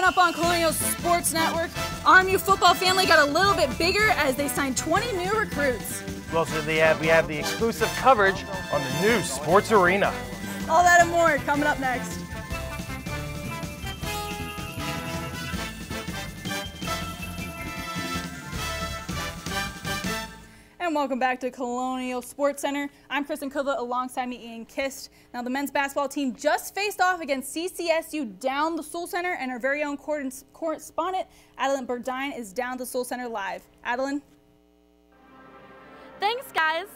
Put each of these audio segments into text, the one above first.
Coming up on Colonial Sports Network, RMU football family got a little bit bigger as they signed 20 new recruits. Well, so we have the exclusive coverage on the new sports arena. All that and more coming up next. And welcome back to Colonial Sports Center. I'm Kristen Kudla, alongside me Ian Kist. Now the men's basketball team just faced off against CCSU down the Soul Center, and our very own correspondent Adeline Burdine is down to Soul Center live. Adeline? Thanks, guys.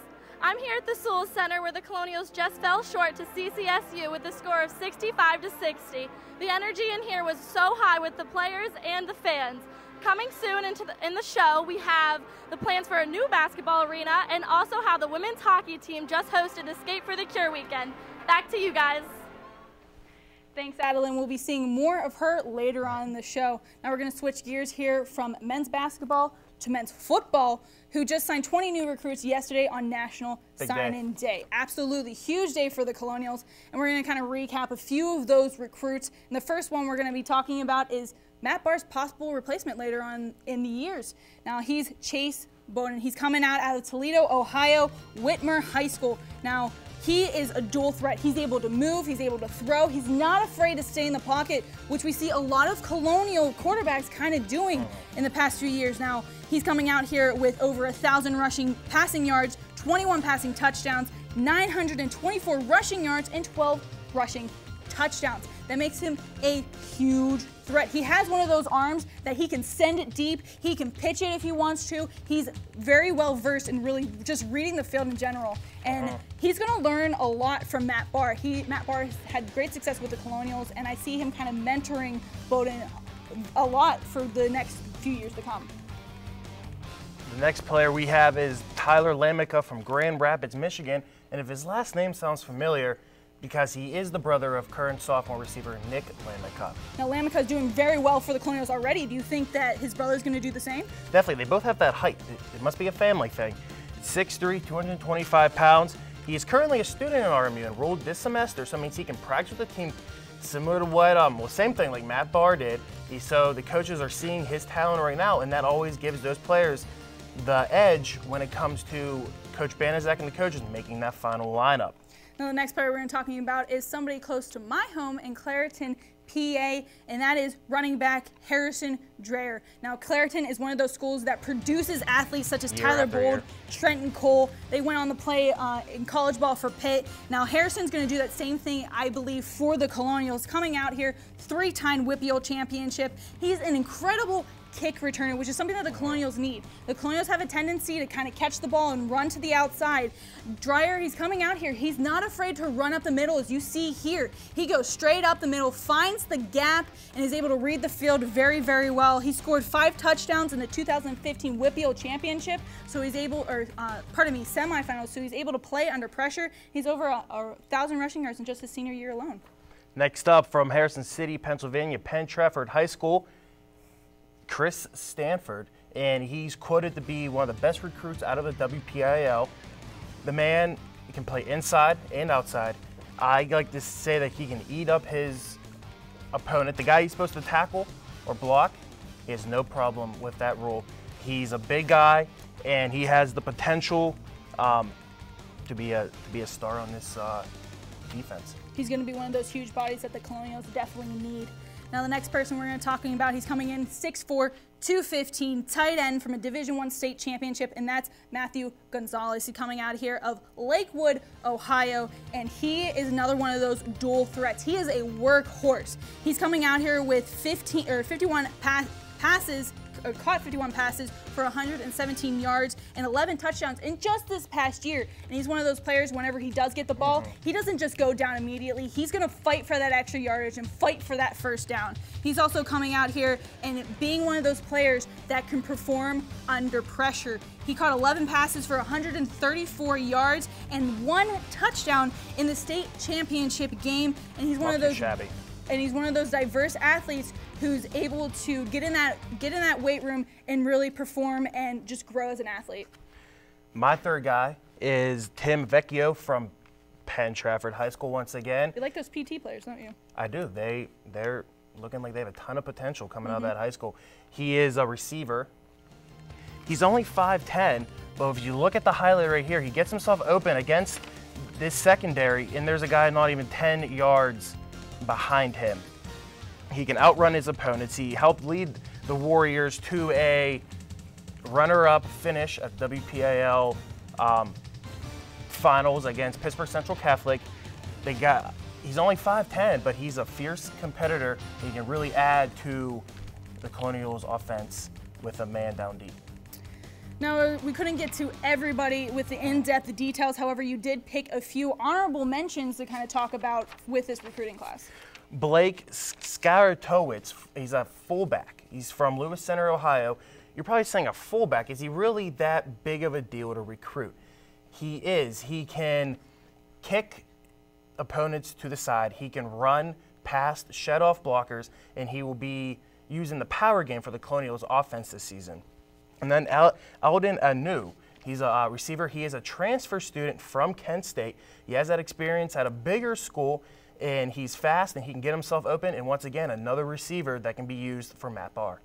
I'm here at the Soul Center where the Colonials just fell short to CCSU with a score of 65-60. The energy in here was so high with the players and the fans. Coming soon in the show, we have the plans for a new basketball arena and also how the women's hockey team just hosted Escape for the Cure weekend. Back to you guys. Thanks, Adeline. We'll be seeing more of her later on in the show. Now we're going to switch gears here from men's basketball to men's football, who just signed 20 new recruits yesterday on National Sign-In Day. Absolutely huge day for the Colonials, and we're going to kind of recap a few of those recruits. And the first one we're going to be talking about is Matt Barr's possible replacement later on in the years. Now he's Chase Bowden. He's coming out of Toledo, Ohio, Whitmer High School. Now he is a dual threat. He's able to move, he's able to throw, he's not afraid to stay in the pocket, which we see a lot of Colonial quarterbacks kind of doing in the past few years. Now he's coming out here with over 1,000 rushing passing yards, 21 passing touchdowns, 924 rushing yards, and 12 rushing touchdowns. That makes him a huge threat. He has one of those arms that he can send it deep. He can pitch it if he wants to. He's very well versed in really just reading the field in general. And he's going to learn a lot from Matt Barr. Matt Barr has had great success with the Colonials, and I see him kind of mentoring Bowden a lot for the next few years to come. The next player we have is Tyler Lamica from Grand Rapids, Michigan. And if his last name sounds familiar, because he is the brother of current sophomore receiver Nick Lamica. Now Lamica is doing very well for the Colonials already. Do you think that his brother's going to do the same? Definitely. They both have that height. It must be a family thing. 6'3", 225 pounds. He is currently a student in RMU, enrolled this semester, so that means he can practice with the team similar to what, same thing like Matt Barr did. So the coaches are seeing his talent right now, and that always gives those players the edge when it comes to Coach Banaszak and the coaches making that final lineup. Now the next player we're going to be talking about is somebody close to my home in Clairton, PA, and that is running back Harrison Dreyer. Now Clairton is one of those schools that produces athletes such as Tyler Bold, Trenton Cole. They went on to play in college ball for Pitt. Now Harrison's going to do that same thing, I believe, for the Colonials. Coming out here, 3-time WPIAL championship. He's an incredible kick returner, which is something that the Colonials need. The Colonials have a tendency to kind of catch the ball and run to the outside. Dreyer, he's coming out here. He's not afraid to run up the middle, as you see here. He goes straight up the middle, finds the gap, and is able to read the field very, very well. He scored 5 touchdowns in the 2015 WPIAL championship, so he's able, semifinals, so he's able to play under pressure. He's over 1,000 rushing yards in just his senior year alone. Next up, from Harrison City, Pennsylvania, Penn Trafford High School, Chris Stanford, and he's quoted to be one of the best recruits out of the WPIAL. The man can play inside and outside. I like to say that he can eat up his opponent. The guy he's supposed to tackle or block, he has no problem with that rule. He's a big guy, and he has the potential to be a star on this defense. He's going to be one of those huge bodies that the Colonials definitely need. Now the next person we're going to be talking about, he's coming in 6'4", 215, tight end from a Division I state championship, and that's Matthew Gonzalez. He's coming out here of Lakewood, Ohio, and he is another one of those dual threats. He is a workhorse. He's coming out here with 51 passes, or caught 51 passes for 117 yards and 11 touchdowns in just this past year. And he's one of those players, whenever he does get the ball, he doesn't just go down immediately. He's going to fight for that extra yardage and fight for that first down. He's also coming out here and being one of those players that can perform under pressure. He caught 11 passes for 134 yards and 1 touchdown in the state championship game. And he's one of those diverse athletes who's able to get in that weight room and really perform and just grow as an athlete. My third guy is Tim Vecchio from Penn Trafford High School once again. You like those PT players, don't you? I do. They're looking like they have a ton of potential coming out of that high school. He is a receiver. He's only 5'10", but if you look at the highlight right here, he gets himself open against this secondary, and there's a guy not even 10 yards behind him. He can outrun his opponents. He helped lead the Warriors to a runner-up finish at WPIL finals against Pittsburgh Central Catholic. He's only 5'10", but he's a fierce competitor. He can really add to the Colonials' offense with a man down deep. Now, we couldn't get to everybody with the in-depth details. However, you did pick a few honorable mentions to kind of talk about with this recruiting class. Blake Skaratowicz, he's a fullback. He's from Lewis Center, Ohio. You're probably saying a fullback. Is he really that big of a deal to recruit? He is. He can kick opponents to the side. He can run past, shed off blockers, and he will be using the power game for the Colonials offense this season. And then Alden Anu, he's a receiver. He is a transfer student from Kent State. He has that experience at a bigger school, and he's fast, and he can get himself open. And once again, another receiver that can be used for Matt Barr.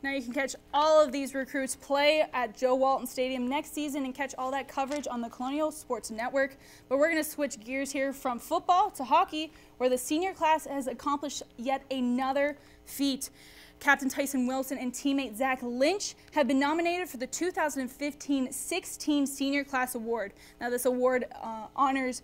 Now you can catch all of these recruits play at Joe Walton Stadium next season and catch all that coverage on the Colonial Sports Network. But we're going to switch gears here from football to hockey, where the senior class has accomplished yet another feat. Captain Tyson Wilson and teammate Zach Lynch have been nominated for the 2015-16 Senior Class Award. Now this award honors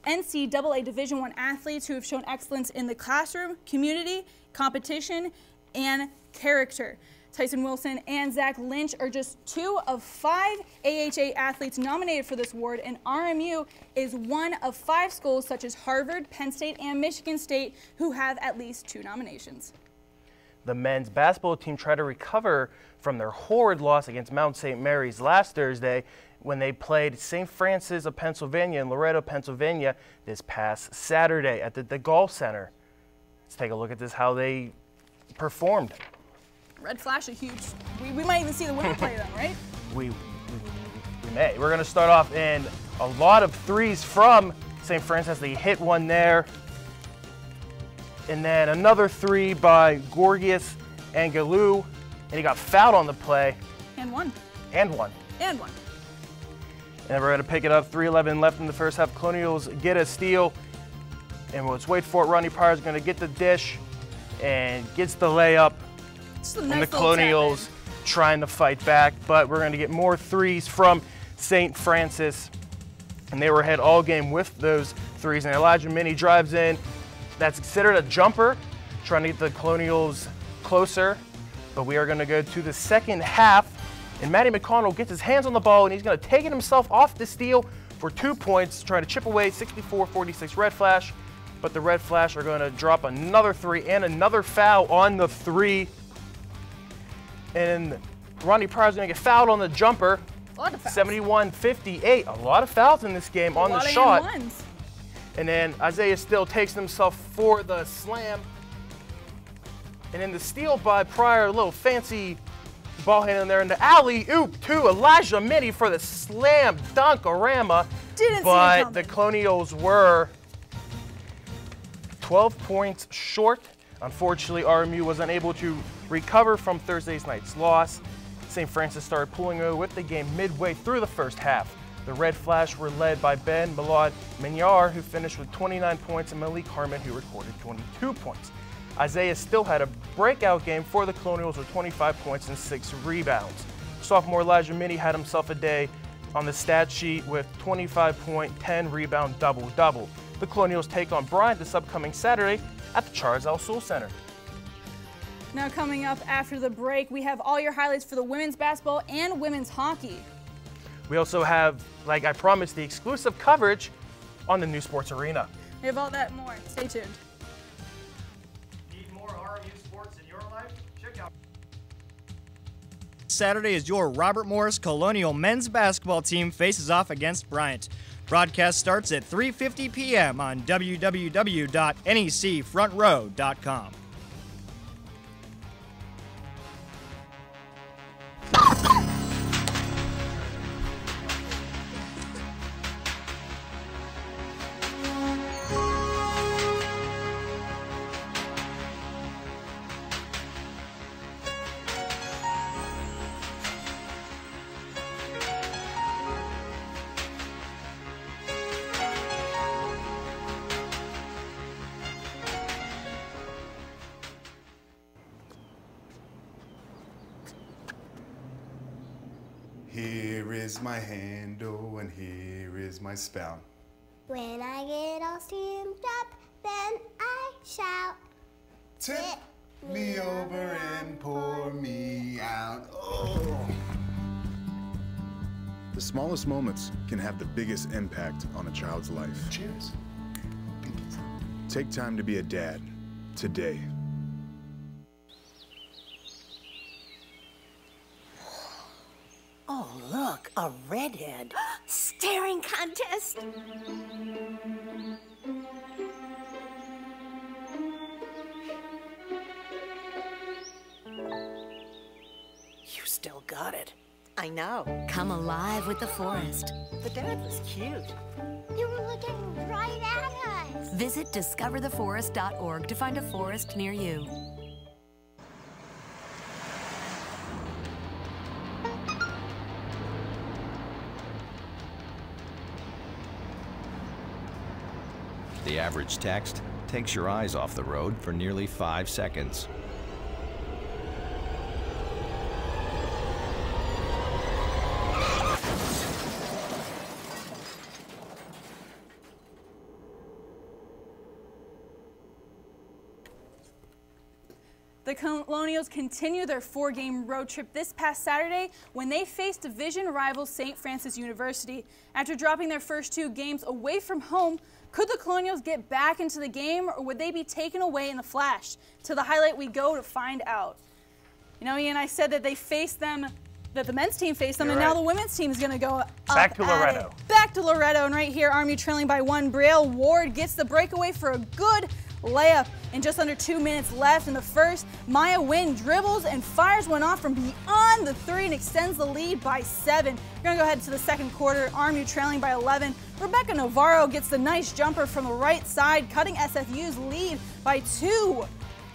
NCAA Division I athletes who have shown excellence in the classroom, community, competition, and character. Tyson Wilson and Zach Lynch are just 2 of 5 AHA athletes nominated for this award, and RMU is one of 5 schools such as Harvard, Penn State, and Michigan State who have at least 2 nominations. The men's basketball team tried to recover from their horrid loss against Mount St. Mary's last Thursday when they played St. Francis of Pennsylvania in Loretto, Pennsylvania this past Saturday at the DeGaulle Center. Let's take a look at this, how they performed. Red Flash, a huge, we might even see the women play them, right? We may. We're going to start off in a lot of threes from St. Francis. They hit one there. And then another 3 by Gorgias Angelou, and he got fouled on the play. And one. And one. And one. And we're going to pick it up. 3:11 left in the first half. Colonials get a steal. And let's wait for it. Ronnie Pryor's going to get the dish and gets the layup. Nice, and the Colonials trying to fight back. But we're going to get more threes from St. Francis. And they were ahead all game with those threes. And Elijah Minnie drives in. That's considered a jumper, trying to get the Colonials closer. But we are going to go to the second half, and Matty McConnell gets his hands on the ball, and he's going to take it himself off the steal for 2 points, trying to chip away 64-46 Red Flash. But the Red Flash are going to drop another 3 and another foul on the 3. And Ronnie Pryor's going to get fouled on the jumper. 71-58. A lot of fouls in this game on the shot. And then Isaiah Still takes himself for the slam. And then the steal by Pryor, a little fancy ball handling there in the alley-oop to Elijah Minnie for the slam dunk-orama. But the Colonials were 12 points short. Unfortunately, RMU was unable to recover from Thursday's night's loss. St. Francis started pulling away with the game midway through the first half. The Red Flash were led by Ben Milad Minyar, who finished with 29 points, and Malik Harmon, who recorded 22 points. Isaiah Still had a breakout game for the Colonials with 25 points and 6 rebounds. Sophomore Elijah Minnie had himself a day on the stat sheet with 25 point, 10 rebound, double-double. The Colonials take on Bryant this upcoming Saturday at the Charles L. Sewell Center. Now coming up after the break, we have all your highlights for the women's basketball and women's hockey. We also have, like I promised, the exclusive coverage on the New Sports Arena. We have all that and more. Stay tuned. Need more RMU sports in your life? Check out. Saturday is your Robert Morris Colonial men's basketball team faces off against Bryant. Broadcast starts at 3:50 p.m. on www.necfrontrow.com. is my handle and here is my spout. When I get all steamed up, then I shout. Tip me over and pour me out. Oh. The smallest moments can have the biggest impact on a child's life. Cheers. Take time to be a dad today. Oh, look, a redhead. Staring contest. You still got it. I know. Come alive with the forest. The dad was cute. You were looking right at us. Visit discovertheforest.org to find a forest near you. The average text takes your eyes off the road for nearly 5 seconds. The Colonials continue their 4-game road trip this past Saturday when they faced division rival St. Francis University. After dropping their first 2 games away from home, could the Colonials get back into the game or would they be taken away in the flash? To the highlight we go to find out. You know, Ian, I said that they faced them, that the men's team faced them, and now the women's team is going to go back to Loretto. Back to Loretto, and right here, RMU trailing by 1. Brielle Ward gets the breakaway for a good layup. And just under 2 minutes left in the first, Maya Wynn dribbles and fires one off from beyond the 3 and extends the lead by 7. We're going to go ahead to the second quarter. RMU trailing by 11. Rebecca Navarro gets the nice jumper from the right side, cutting SFU's lead by 2.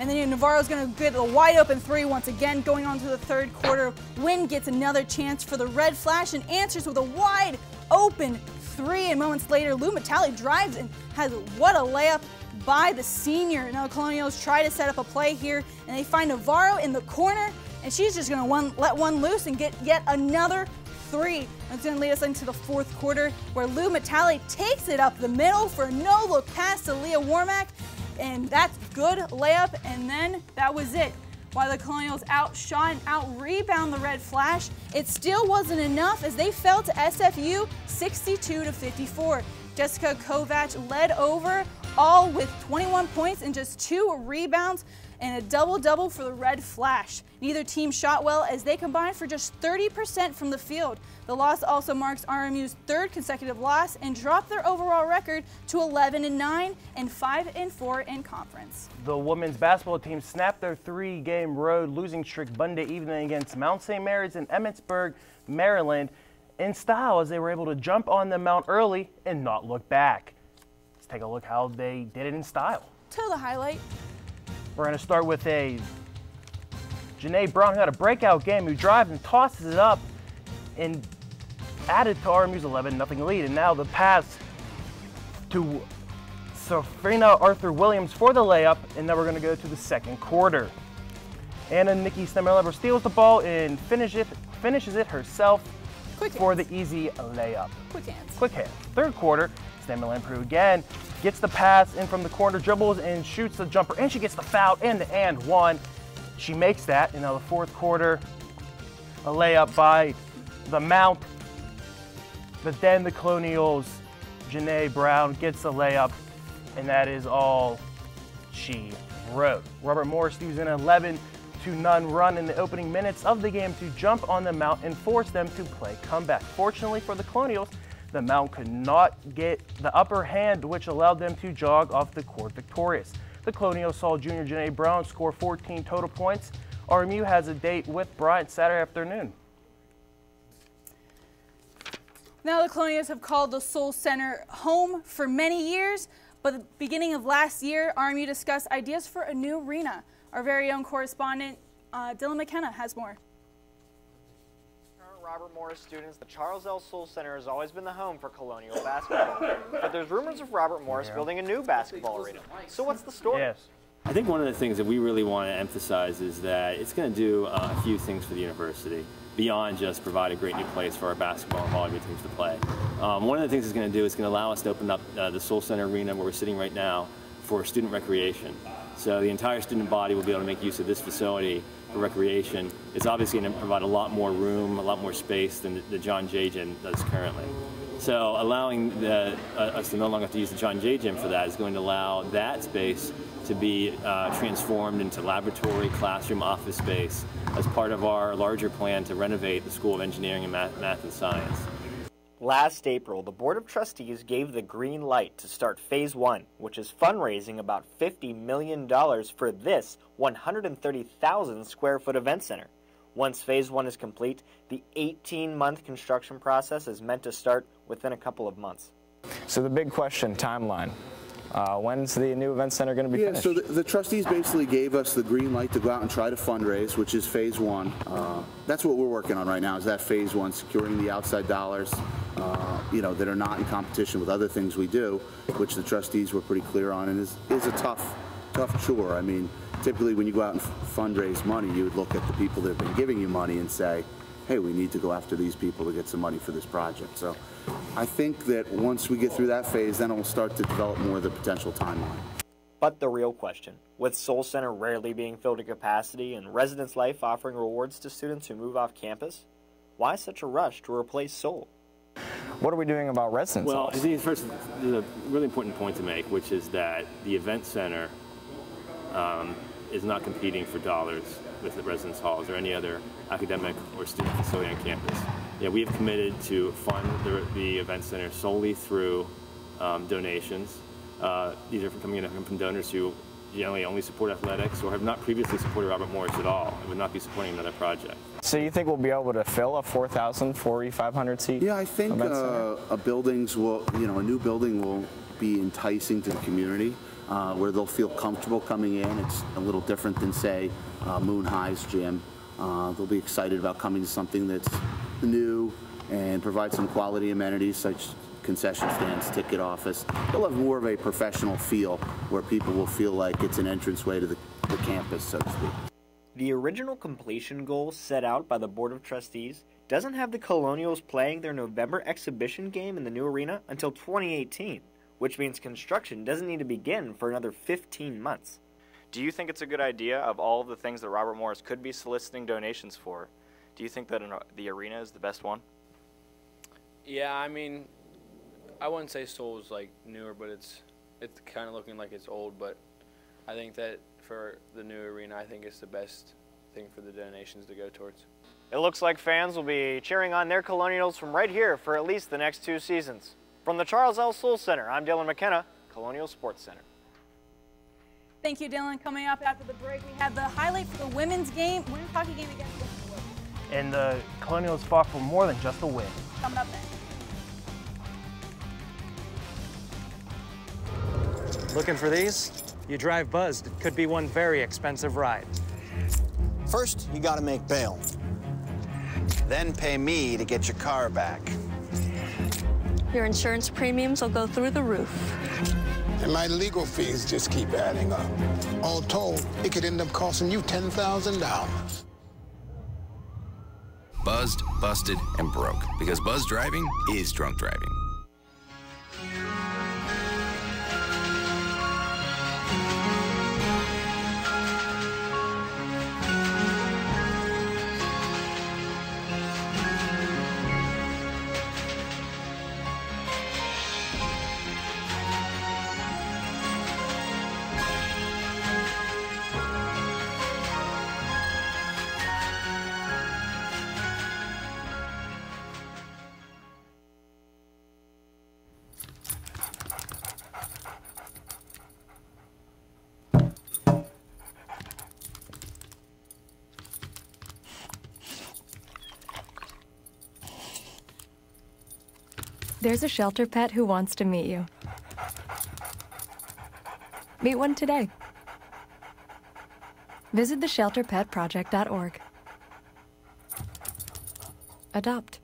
And then Navarro's going to get a wide open 3 once again going on to the third quarter. Wynn gets another chance for the Red Flash and answers with a wide open 3. And moments later, Lou Matali drives and has what a layup by the senior. Now the Colonials try to set up a play here, and they find Navarro in the corner, and she's just going to let one loose and get yet another 3. That's going to lead us into the fourth quarter, where Lou Matali takes it up the middle for a no-look pass to Leah Warmack, and that's good layup, and then that was it. While the Colonials outshot and out-rebound the Red Flash, it still wasn't enough as they fell to SFU 62-54. Jessica Kovac led over, all with 21 points and just 2 rebounds and a double-double for the Red Flash. Neither team shot well as they combined for just 30% from the field. The loss also marks RMU's 3rd consecutive loss and dropped their overall record to 11-9 and 5-4 in conference. The women's basketball team snapped their 3-game road losing streak Monday evening against Mount St. Mary's in Emmitsburg, Maryland, in style as they were able to jump on the mount early and not look back. Let's take a look how they did it in style. To the highlight. We're going to start with a Janae Brown who had a breakout game, who drives and tosses it up and added to RMU's 11-0 lead. And now the pass to Safrina Arthur Williams for the layup, and now we're going to go to the second quarter. Anna Nikki Stemmerlever steals the ball and finishes it herself for the easy layup. Quick hands. Third quarter, Stemmerlever again gets the pass in from the corner, dribbles and shoots the jumper, and she gets the foul and one. She makes that. And now the fourth quarter, a layup by the Mount. But then the Colonials, Janae Brown gets the layup, and that is all she wrote. Robert Morris used an 11-0 run in the opening minutes of the game to jump on the Mount and force them to play comeback. Fortunately for the Colonials, the Mount could not get the upper hand, which allowed them to jog off the court victorious. The Colonials saw junior Janae Brown score 14 total points. RMU has a date with Bryant Saturday afternoon. Now the Colonials have called the Soul Center home for many years, but at the beginning of last year, RMU discussed ideas for a new arena. Our very own correspondent, Dylan McKenna, has more. Robert Morris students, the Charles L. Soul Center has always been the home for Colonial basketball. But there's rumors of Robert Morris building a new basketball arena. So what's the story? Yes. I think one of the things that we really want to emphasize is that it's going to do a few things for the university. beyond just provide a great new place for our basketball and volleyball teams to play. One of the things it's going to do is going to allow us to open up the Soul Center Arena where we're sitting right now for student recreation. So the entire student body will be able to make use of this facility for recreation. It's obviously going to provide a lot more room, a lot more space than the John Jay Gym does currently. So allowing us to no longer have to use the John Jay Gym for that is going to allow that space to be transformed into laboratory, classroom, office space as part of our larger plan to renovate the School of Engineering and Math and Science. Last April, the Board of Trustees gave the green light to start Phase 1, which is fundraising about $50 million for this 130,000 square foot event center. Once Phase 1 is complete, the 18-month construction process is meant to start within a couple of months. So the big question, timeline. When's the new event center going to be finished? So the trustees basically gave us the green light to go out and try to fundraise, which is Phase 1. That's what we're working on right now, is that Phase 1, securing the outside dollars, that are not in competition with other things we do, which the trustees were pretty clear on, and is a tough chore. I mean, typically when you go out and fundraise money, you would look at the people that have been giving you money and say, hey, we need to go after these people to get some money for this project. So I think that once we get through that phase, then it will start to develop more of the potential timeline. But the real question, with Soul Center rarely being filled to capacity and Residence Life offering rewards to students who move off campus, why such a rush to replace Soul? What are we doing about residence Well, halls? I think first, there's a really important point to make, which is that the event center is not competing for dollars with the residence halls or any other academic or student facility on campus. We have committed to fund the event center solely through donations. These are coming in from donors who generally only support athletics or have not previously supported Robert Morris at all and would not be supporting another project. So you think we'll be able to fill a 4,500 seat? Yeah, I think a new building will be enticing to the community, where they'll feel comfortable coming in. It's a little different than, say, Moon High's gym. They'll be excited about coming to something that's new and provide some quality amenities such concession stands, ticket office. They'll have more of a professional feel where people will feel like it's an entranceway to the campus, so to speak. The original completion goal set out by the Board of Trustees doesn't have the Colonials playing their November exhibition game in the new arena until 2018, which means construction doesn't need to begin for another 15 months. Do you think it's a good idea, of all of the things that Robert Morris could be soliciting donations for, do you think that the arena is the best one? Yeah, I mean, I wouldn't say Soul's like newer, but it's kind of looking like it's old, but I think that for the new arena, I think it's the best thing for the donations to go towards. It looks like fans will be cheering on their Colonials from right here for at least the next 2 seasons. From the Charles L. Soul Center, I'm Dylan McKenna, Colonial Sports Center. Thank you, Dylan. Coming up after the break, we have the highlight for the women's hockey game against Westwood. And the Colonials fought for more than just a win. Coming up next. Looking for these? You drive Buzzed. It could be one very expensive ride. First, you gotta make bail. Then pay me to get your car back. Your insurance premiums will go through the roof. And my legal fees just keep adding up. All told, it could end up costing you $10,000. Buzzed, busted, and broke. Because buzz driving is drunk driving. There's a shelter pet who wants to meet you. Meet one today. Visit theshelterpetproject.org. Adopt.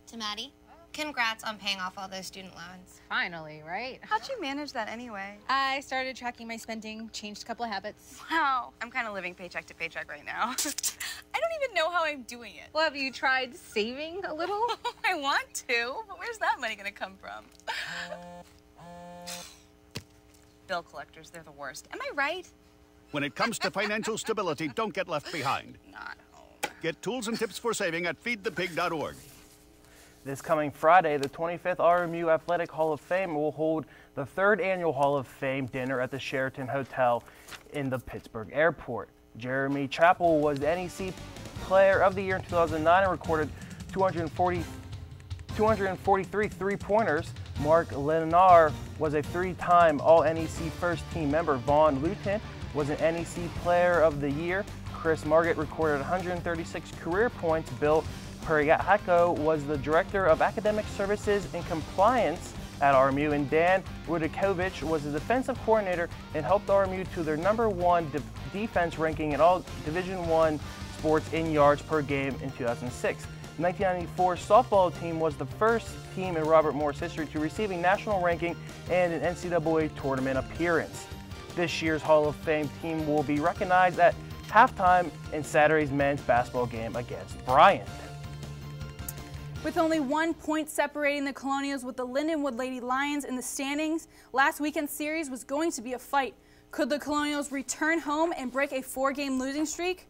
To Maddie. Congrats on paying off all those student loans. Finally, right? How'd you manage that anyway? I started tracking my spending, changed a couple of habits. Wow, I'm kind of living paycheck to paycheck right now. I don't even know how I'm doing it. Well, have you tried saving a little? I want to, but where's that money gonna come from? Bill collectors, they're the worst. Am I right? When it comes to financial stability, don't get left behind. Not home. Get tools and tips for saving at feedthepig.org. This coming Friday, the 25th RMU Athletic Hall of Fame will hold the 3rd annual Hall of Fame dinner at the Sheraton Hotel in the Pittsburgh Airport. Jeremy Chappell was the NEC Player of the Year in 2009 and recorded 243 three-pointers. Mark Lenar was a 3-time All-NEC first-team member. Vaughn Luton was an NEC Player of the Year. Chris Margett recorded 136 career points. Bill Perriaco was the Director of Academic Services and Compliance at RMU, and Dan Rudikovich was the defensive coordinator and helped RMU to their #1 defense ranking in all Division I sports in yards per game in 2006. The 1994 softball team was the first team in Robert Morris history to receive a national ranking and an NCAA tournament appearance. This year's Hall of Fame team will be recognized at halftime in Saturday's men's basketball game against Bryant. With only 1 point separating the Colonials with the Lindenwood Lady Lions in the standings, last weekend's series was going to be a fight. Could the Colonials return home and break a 4-game losing streak?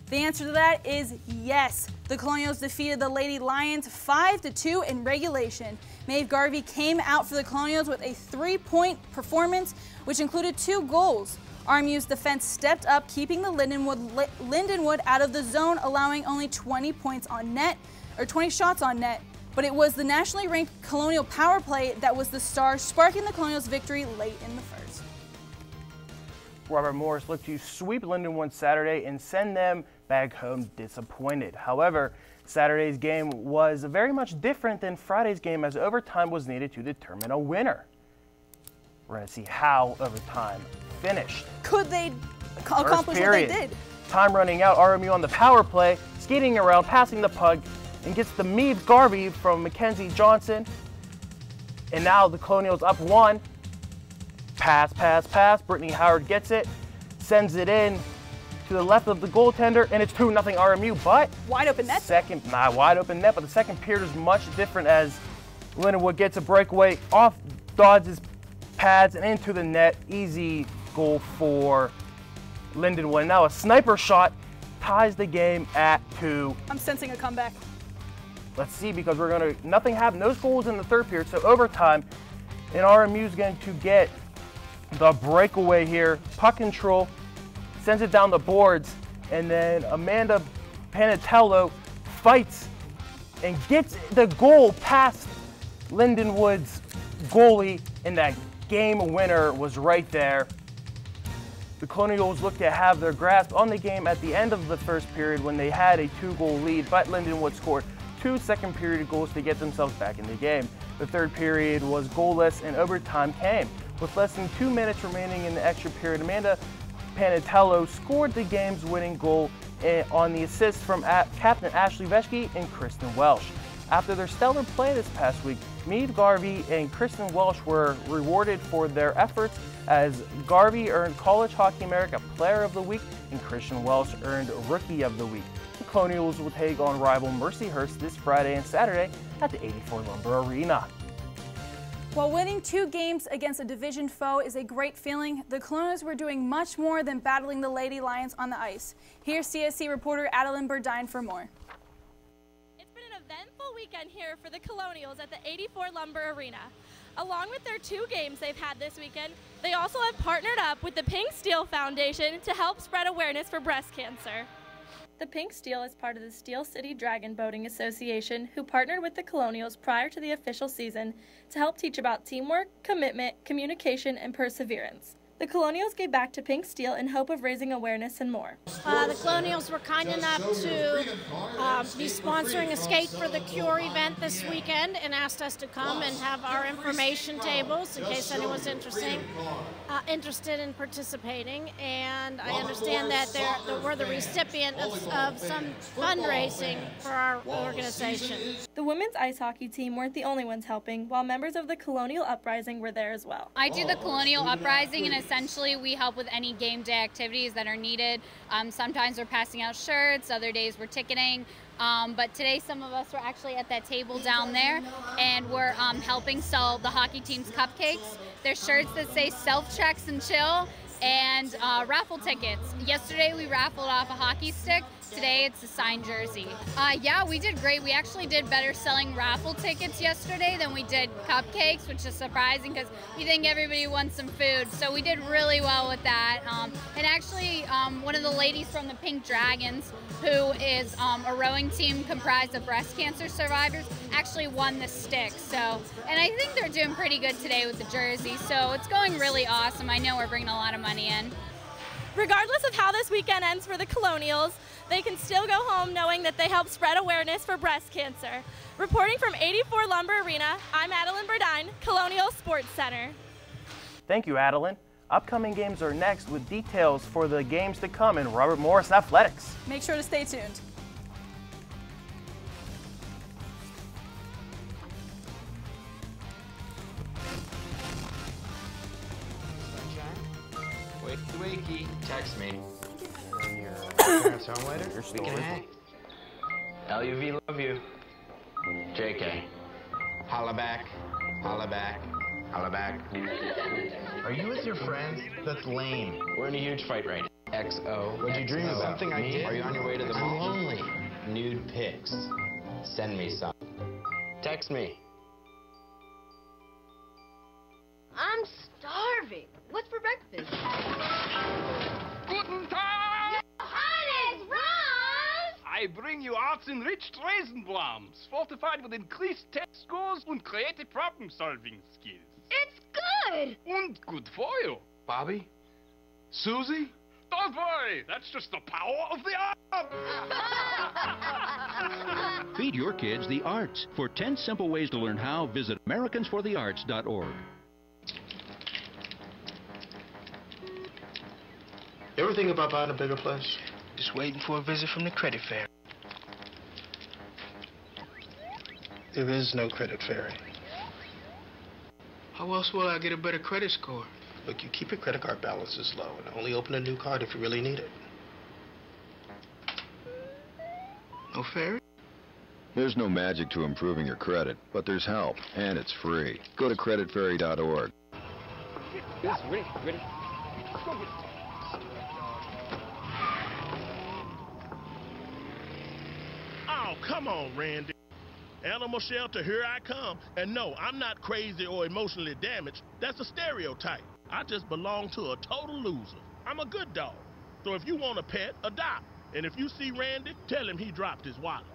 The answer to that is yes. The Colonials defeated the Lady Lions 5-2 in regulation. Maeve Garvey came out for the Colonials with a 3-point performance, which included 2 goals. RMU's defense stepped up, keeping the Lindenwood out of the zone, allowing only 20 points on net, or 20 shots on net. But it was the nationally ranked Colonial power play that was the star, sparking the Colonials' victory late in the first. Robert Morris looked to sweep Lindenwood Saturday and send them back home disappointed. However, Saturday's game was very much different than Friday's game, as overtime was needed to determine a winner. We're going to see how overtime finished. Could they accomplish what they did? Time running out, RMU on the power play, skating around, passing the puck, and gets the Maeve Garvey from Mackenzie Johnson. And now the Colonials up 1. Pass, pass, pass. Brittany Howard gets it, sends it in to the left of the goaltender, and it's 2-0 RMU. But wide open net. Wide open net. But the second period is much different as Lindenwood gets a breakaway off Dodds' pads and into the net. Easy goal for Lindenwood. Now a sniper shot ties the game at 2. I'm sensing a comeback. Let's see, because we're going to, nothing happened. Those goals in the third period, so overtime, and RMU is going to get the breakaway here. Puck control, sends it down the boards, and then Amanda Panatello fights and gets the goal past Lindenwood's goalie, and that game winner was right there. The Colonials looked to have their grasp on the game at the end of the first period when they had a 2-goal lead, but Lindenwood scored 2 second-period goals to get themselves back in the game. The third period was goalless and overtime came. With less than 2 minutes remaining in the extra period, Amanda Panatello scored the game's winning goal on the assist from Captain Ashley Veschke and Kristen Welsh. After their stellar play this past week, Maeve Garvey and Kristen Welsh were rewarded for their efforts, as Garvey earned College Hockey America Player of the Week and Kristen Welsh earned Rookie of the Week. The Colonials will take on rival Mercyhurst this Friday and Saturday at the 84 Lumber Arena. While winning 2 games against a division foe is a great feeling, the Colonials were doing much more than battling the Lady Lions on the ice. Here's CSC reporter Adeline Burdine for more. It's been an eventful weekend here for the Colonials at the 84 Lumber Arena. Along with their 2 games they've had this weekend, they also have partnered up with the Pink Steel Foundation to help spread awareness for breast cancer. The Pink Steel is part of the Steel City Dragon Boating Association, who partnered with the Colonials prior to the official season to help teach about teamwork, commitment, communication, and perseverance. The Colonials gave back to Pink Steel in hope of raising awareness and more. The Colonials were kind enough to be sponsoring a Skate for the Cure event this weekend and asked us to come and have our information tables in case anyone's interested in participating. And I understand that we're the recipient of some fundraising for our organization. The women's ice hockey team weren't the only ones helping, while members of the Colonial Uprising were there as well. I do the Colonial Uprising, and essentially we help with any game day activities that are needed. Sometimes we're passing out shirts, other days we're ticketing. But today some of us were actually at that table down there, and we're helping sell the hockey team's cupcakes. There's shirts that say self-checks and chill, and raffle tickets. Yesterday we raffled off a hockey stick. Today it's a signed jersey. Yeah, we did great. We actually did better selling raffle tickets yesterday than we did cupcakes, which is surprising because we think everybody wants some food. So we did really well with that. And actually, one of the ladies from the Pink Dragons, who is a rowing team comprised of breast cancer survivors, actually won the stick. So, and I think they're doing pretty good today with the jersey. So it's going really awesome. I know we're bringing a lot of money in. Regardless of how this weekend ends for the Colonials, they can still go home knowing that they helped spread awareness for breast cancer. Reporting from 84 Lumber Arena, I'm Adeline Burdine, Colonial Sports Center. Thank you, Adeline. Upcoming games are next with details for the games to come in Robert Morris Athletics. Make sure to stay tuned. Wakey, text me. Parents home later? We can hang. LUV, love you. JK. Holla back, holla back, holla back. Are you with your friends? That's lame. We're in a huge fight right now. XO. What'd you dream about? Something I did? Are you on your way to the mall? I'm lonely. Nude pics. Send me some. Text me. I'm starving. What's for breakfast? Guten Tag! Johannes, Ron! I bring you arts-enriched Raisinblums, fortified with increased test scores and creative problem-solving skills. It's good! And good for you. Bobby? Susie? Don't worry, that's just the power of the art! Feed your kids the arts. For 10 simple ways to learn how, visit AmericansForTheArts.org. You ever think about buying a bigger place? Just waiting for a visit from the credit fairy. There is no credit fairy. How else will I get a better credit score? Look, you keep your credit card balances low and only open a new card if you really need it. No fairy? There's no magic to improving your credit, but there's help, and it's free. Go to creditfairy.org. Yes, ready. Oh, come on, Randy. Animal shelter, here I come. And no, I'm not crazy or emotionally damaged. That's a stereotype. I just belong to a total loser. I'm a good dog. So if you want a pet, adopt. And if you see Randy, tell him he dropped his wallet.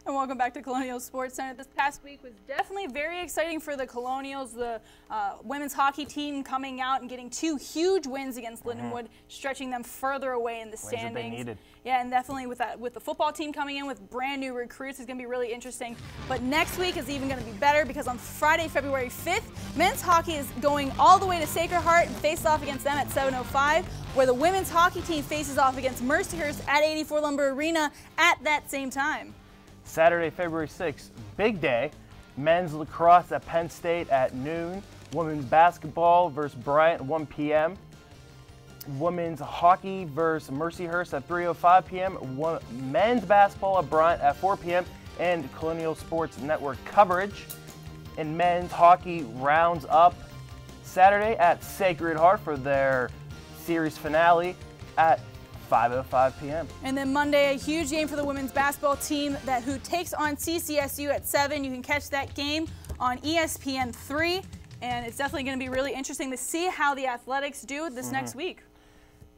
And welcome back to Colonial Sports Center. This past week was definitely very exciting for the Colonials. The women's hockey team coming out and getting 2 huge wins against Lindenwood, stretching them further away in the standings. That they needed. Yeah, and definitely with the football team coming in with brand new recruits, it's going to be really interesting. But next week is even going to be better because on Friday, February 5th, men's hockey is going all the way to Sacred Heart and face off against them at 7:05, where the women's hockey team faces off against Mercyhurst at 84 Lumber Arena at that same time. Saturday, February 6th, big day. Men's lacrosse at Penn State at noon. Women's basketball versus Bryant at 1 p.m. Women's hockey versus Mercyhurst at 3:05 p.m. Men's basketball at Bryant at 4 p.m. And Colonial Sports Network coverage. And men's hockey rounds up Saturday at Sacred Heart for their series finale at 5:05 p.m. And then Monday, a huge game for the women's basketball team who takes on CCSU at 7. You can catch that game on ESPN3, and it's definitely going to be really interesting to see how the Athletics do this next week.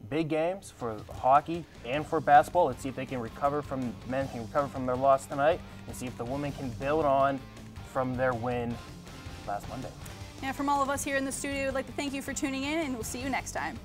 Big games for hockey and for basketball. Let's see if they can recover from men can recover from their loss tonight, and see if the women can build on from their win last Monday. Yeah, from all of us here in the studio, we'd like to thank you for tuning in, and we'll see you next time.